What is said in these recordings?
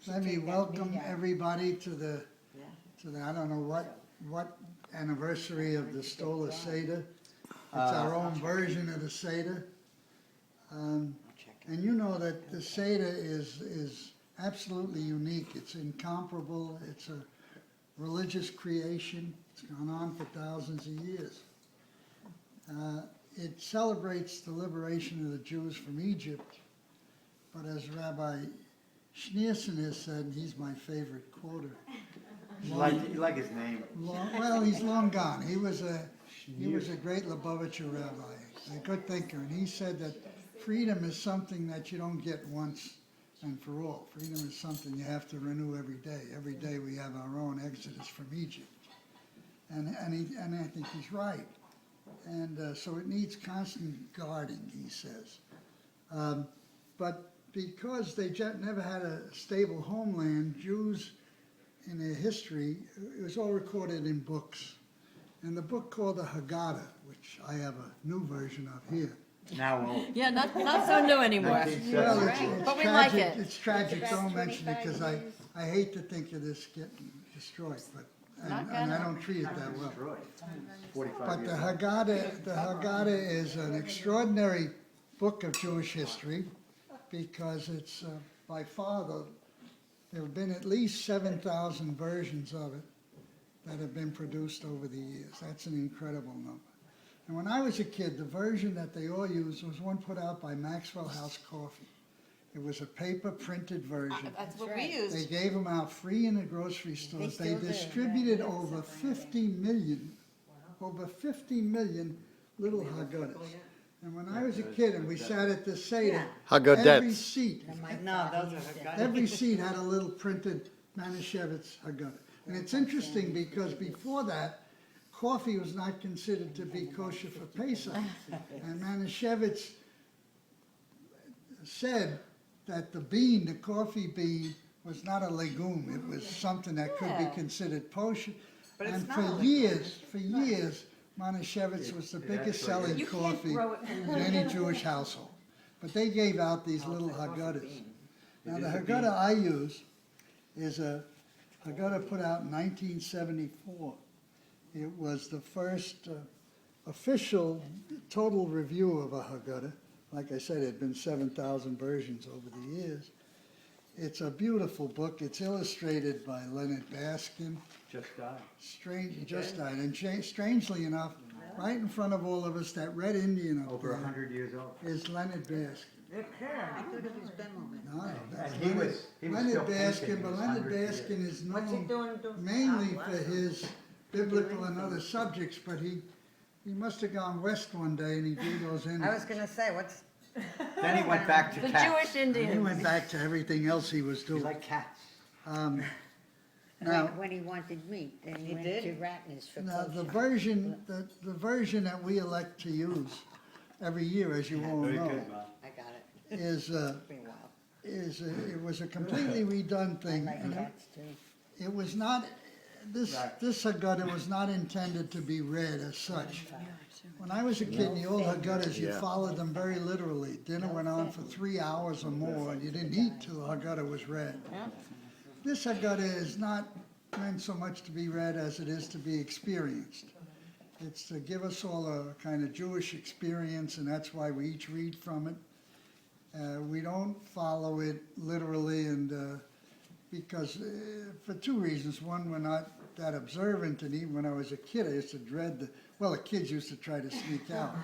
Let me welcome everybody to the, I don't know what anniversary of the Stoller Seder. It's our own version of the Seder. And you know that the Seder is absolutely unique. It's incomparable. It's a religious creation. It's gone on for thousands of years. It celebrates the liberation of the Jews from Egypt. But as Rabbi Schneerson has said, he's my favorite quoter. You like his name. Well, he's long gone. He was a great Lubavitcher rabbi, a good thinker, and he said that freedom is something that you don't get once and for all. Freedom is something you have to renew every day. Every day we have our own exodus from Egypt, and I think he's right. And so it needs constant guarding, he says. But because they never had a stable homeland, Jews in their history, it was all recorded in books. And the book called the Haggadah, which I have a new version of here. Now old. Yeah, not so new anymore. Well, it's But we tragic, like it. It's tragic, don't mention it, because I hate to think of this getting destroyed, but, and I don't treat it that well. Destroyed. 45 But years the old. Haggadah is an extraordinary book of Jewish history, because it's by far there have been at least 7,000 versions of it that have been produced over the years. That's an incredible number. And when I was a kid, the version that they all used was one put out by Maxwell House Coffee. It was a paper printed version. That's what we They used. gave them out free in the grocery stores. They still do. distributed over 50 million little Haggadahs. And when I was a kid and we sat at the Seder, every Haggadahs. seat, No, those are every seat had a little printed Manischewitz Haggadah. And it's interesting because before that, coffee was not considered to be kosher for Pesach. And Manischewitz said that the coffee bean, was not a legume. It was something that could be considered kosher. But it's And not for a years, Manischewitz was the biggest selling You can't coffee grow it. in any Jewish household. But they gave out these little Haggadahs. Now the Haggadah I use is a Haggadah put out in 1974. It was the first official total review of a Haggadah. Like I said, it had been 7,000 versions over the years. It's a beautiful book. It's illustrated by Leonard Baskin. Just died. He just died. And strangely enough, right in front of all of us, that red Indian up Over there 100 years old. is Leonard Baskin. I thought it was Ben Moment. No, that's And he was still Leonard painting Baskin, but his Leonard 100 years. Baskin is What's he known doing? mainly for his biblical and other subjects, but he must have gone west one day and he drew those in. I was gonna say, what's, Then he went back to The cats. Jewish And he Indian. went back to everything else he was He doing. liked cats. Now, When he wanted meat, then He he went did? to Ratner's for now the kosher. version that we elect to use every year, as you all Very know, good, Bob. I got it. is Pretty wild. it was a completely redone I thing. like and cats too. It was not, this Haggadah was not intended to be read as such. When I was a kid, in the old Haggadahs, you Yeah. followed them very literally. Dinner went on for 3 hours or more, and you didn't eat till the Haggadah was read. This Haggadah is not meant so much to be read as it is to be experienced. It's to give us all a kind of Jewish experience, and that's why we each read from it. We don't follow it literally, and because for two reasons. One, we're not that observant, and even when I was a kid, I used to dread the kids used to try to sneak out.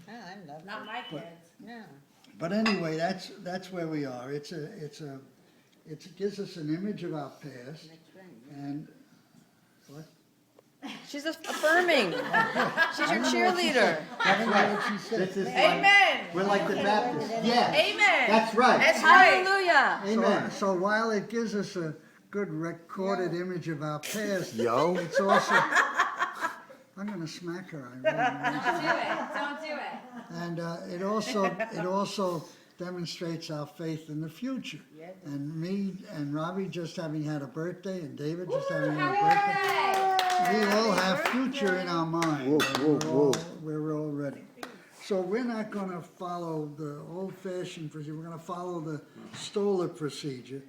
Oh, I love Not my kids. No. But anyway, that's where we are. It gives us an image of our past, That's right. and what? She's affirming. She's your cheerleader. That's right. what she said. This is Amen. We're like the Baptists. Yes. Amen. That's right. Hallelujah. Amen. So while it gives us a good recorded image of our past, Yo. it's also. I'm going to smack her. Don't do it. And it also demonstrates our faith in the future. And me and Robbie just having had a birthday, and David just having had a birthday. We all have future in our mind. Whoa, whoa, We're all ready. So we're not going to follow the old-fashioned procedure. We're going to follow the Stoller procedure.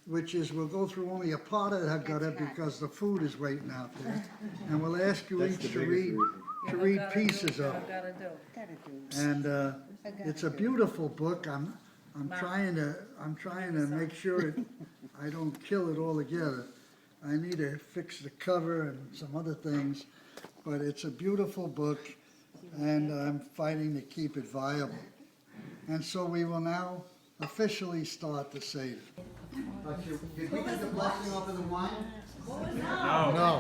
which is, we'll go through only a part of that gutter because the food is waiting out there. And we'll ask you each to read pieces of it. Gotta do. And it's a beautiful book. I'm trying to make sure I don't kill it altogether. I need to fix the cover and some other things, but it's a beautiful book, and I'm fighting to keep it viable. And so we will now officially start the Seder. Did we get the blessing over the wine? No. All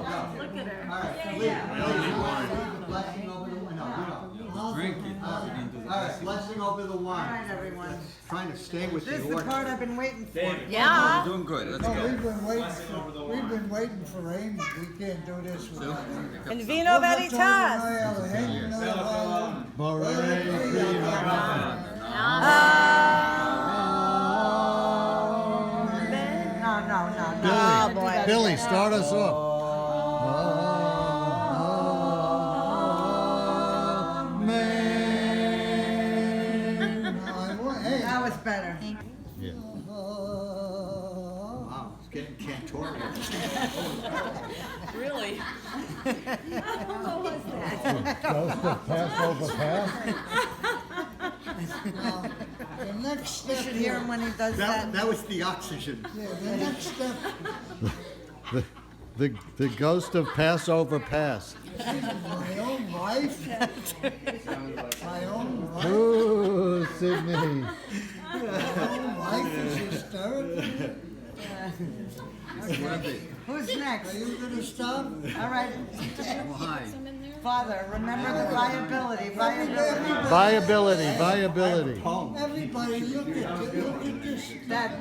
right, please, the blessing over the wine. No, Drink it. All right, blessing over the All wine. right, everyone. Trying to stay with This is the the order. part I've been waiting for. Yeah. Doing good. Let's No, go. we've been waiting for Amy. We can't do this without Amy. And vino veritas. No, boy. Billy, start us off. That was better. Wow, it's getting cantorial. Really? Joseph Passover pass? The next You step should hear him when he does that. That was the oxygen. Yeah, the next step, The ghost of Passover pass. my own wife. My own wife. Ooh, Sydney. My own wife is hysterical. Who's Are next? you gonna stop? All right. Why? Father, remember the viability. Viability. Home. Everybody, look at this. Dad,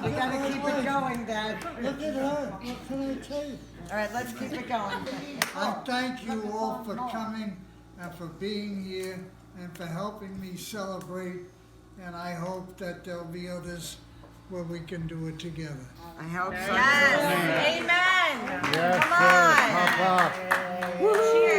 we gotta keep it going, Dad. Look at her. What can I tell you? All right, let's keep it going. I thank you all for coming and for being here and for helping me celebrate. And I hope that there'll be others where we can do it together. I hope so. Yes. Amen. Yes, Come sir. on. Pop up. Cheers.